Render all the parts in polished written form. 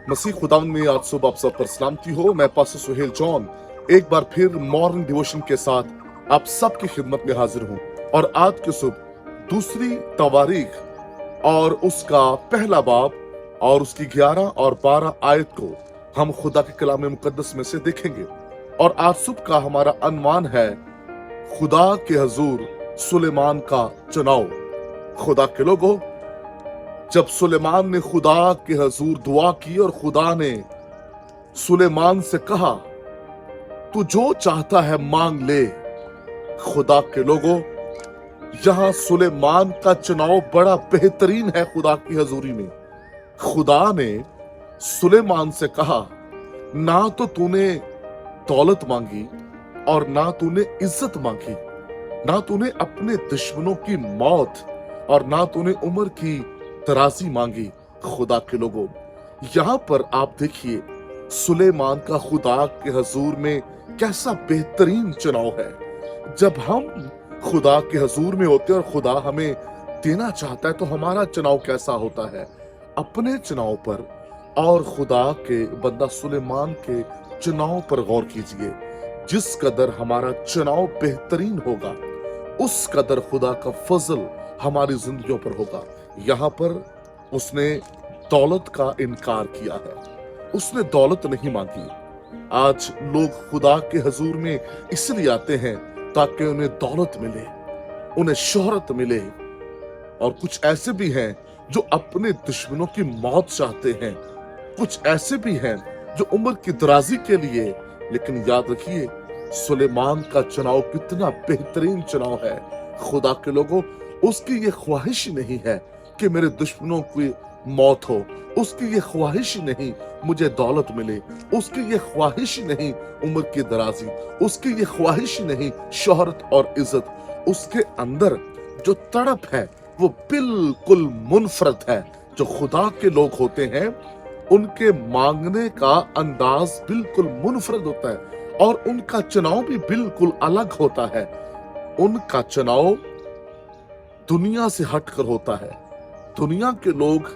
मसीह खुदावंद में आज सुबह आप सब पर सलामती हो। मैं पास्टर सुहेल जॉन एक बार फिर मॉर्निंग डिवोशन के साथ आप सबकी खिदमत में हाजिर हूं और आज की सुबह दूसरी तवारीख और उसका पहला बाब और उसकी 11 और 12 आयत को हम खुदा के कलाम मुकद्दस में से देखेंगे। और आज सुबह का हमारा अनवान है खुदा के हजूर सुलेमान का चुनाव। खुदा के लोगों, जब सुलेमान ने खुदा के हजूर दुआ की और खुदा ने सुलेमान से कहा तू जो चाहता है मांग ले, खुदा के लोगों यहां सुलेमान का चुनाव बड़ा बेहतरीन है। खुदा की हजूरी में खुदा ने सुलेमान से कहा ना तो तूने दौलत मांगी और ना तूने इज्जत मांगी, ना तूने अपने दुश्मनों की मौत और ना तूने उम्र की दराजी मांगी। खुदा के लोगों, यहां पर आप देखिए सुलेमान का खुदा के हजूर में कैसा बेहतरीन चुनाव है। जब हम खुदा के हजूर में होते हैं और खुदा हमें देना चाहता है तो हमारा चुनाव कैसा होता है। अपने चुनाव पर और खुदा के बंदा सुलेमान के चुनाव पर गौर कीजिए। जिस कदर हमारा चुनाव बेहतरीन होगा उस कदर खुदा का फजल हमारी जिंदगियों पर होगा। यहाँ पर उसने दौलत का इनकार किया है, उसने दौलत नहीं मांगी। आज लोग खुदा के हजूर में इसलिए आते हैं ताकि उन्हें दौलत मिले, उन्हें शोहरत मिले। और कुछ ऐसे भी हैं जो अपने दुश्मनों की मौत चाहते हैं, कुछ ऐसे भी हैं जो उम्र की दराजी के लिए। लेकिन याद रखिए सुलेमान का चुनाव कितना बेहतरीन चुनाव है। खुदा के लोगों, उसकी ये ख्वाहिश नहीं है कि मेरे दुश्मनों की मौत हो, उसकी ये ख्वाहिश नहीं मुझे दौलत मिले, उसकी ये ख्वाहिश नहीं उम्र की दराजी, उसकी ये ख्वाहिश नहीं शोहरत और इज्जत। उसके अंदर जो तड़प है वो बिल्कुल मुनफरद है। जो खुदा के लोग होते हैं उनके मांगने का अंदाज बिल्कुल मुनफरद होता है और उनका चुनाव भी बिल्कुल अलग होता है। उनका चुनाव दुनिया से हटकर होता है। दुनिया के लोग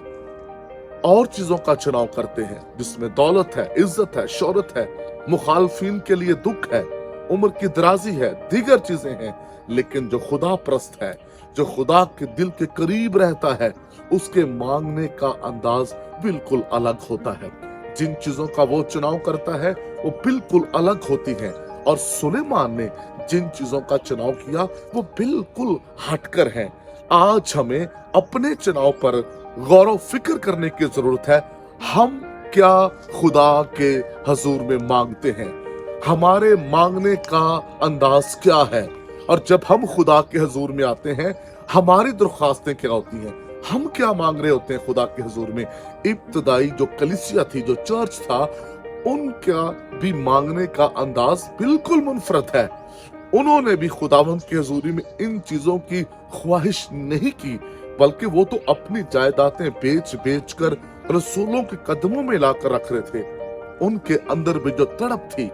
और चीजों का चुनाव करते हैं जिसमें दौलत है, इज्जत है, शोहरत है, मुखालफिन के लिए दुख है, उम्र की दराजी है, दीगर चीजें हैं। लेकिन जो खुदा परस्त है, जो खुदा के दिल के करीब रहता है, उसके मांगने का अंदाज बिल्कुल अलग होता है। जिन चीजों का वो चुनाव करता है वो बिल्कुल अलग होती हैं। और सुलेमान ने जिन चीजों का चुनाव किया वो बिल्कुल हटकर है। आज हमें अपने चुनाव पर गौर व फिक्र करने की जरूरत है। हम क्या खुदा के हजूर में मांगते हैं, हमारे मांगने का अंदाज क्या है। और जब हम खुदा के हजूर में आते हैं हमारी दरख्वास्तें क्या होती हैं, हम क्या मांग रहे होते हैं खुदा के हजूर में। इब्तदाई जो कलीसिया थी, जो चर्च था, उनका भी मांगने का अंदाज बिल्कुल मुनफरद है। उन्होंने भी खुदावंद की हजूरी में इन चीजों की ख्वाहिश नहीं की, बल्कि वो तो अपनी जायदादें बेच बेच कर रसूलों के कदमों में लाकर रख रहे थे। उनके अंदर भी जो तड़प थी,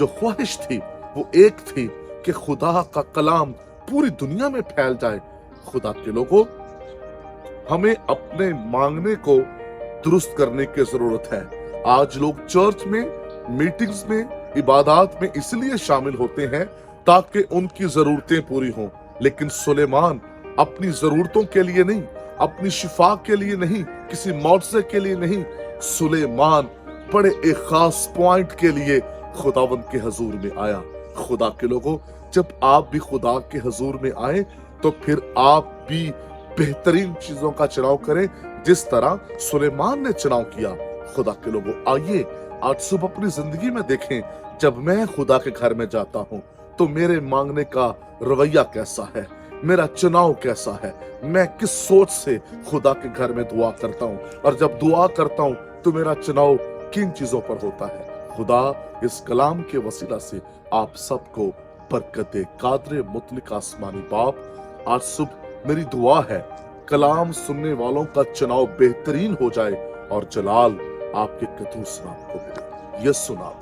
जो ख्वाहिश थी, वो एक थी कि खुदा का कलाम पूरी दुनिया में फैल जाए। खुदा के लोगों, हमें अपने मांगने को दुरुस्त करने की जरूरत है। आज लोग चर्च में, मीटिंग्स में, इबादत में इसलिए शामिल होते हैं ताकि उनकी जरूरतें पूरी हों। लेकिन सुलेमान अपनी जरूरतों के लिए नहीं, अपनी शिफा के लिए नहीं, किसी मौजज़े के लिए नहीं, सुलेमान बड़े एक खास पॉइंट के लिए खुदावंद के हजूर में आया। खुदा के लोगों, जब आप भी खुदा के हजूर में आए तो फिर आप भी बेहतरीन चीजों का चुनाव करें जिस तरह सुलेमान ने चुनाव किया। खुदा के लोगों, आइए आज सुबह अपनी जिंदगी में देखें, जब मैं खुदा के घर में जाता हूं तो मेरे मांगने का रवैया कैसा है, मेरा चुनाव कैसा है, मैं किस सोच से खुदा के घर में दुआ करता हूं। और जब दुआ करता हूं तो मेरा चुनाव किन चीजों पर होता है। खुदा इस कलाम के वसीला से आप सबको बरकत दे। कादरे मुतलक आसमानी बाप, आज सुबह मेरी दुआ है कलाम सुनने वालों का चुनाव बेहतरीन हो जाए और जलाल आपके कदूस नाम को मिले। यीशु नाम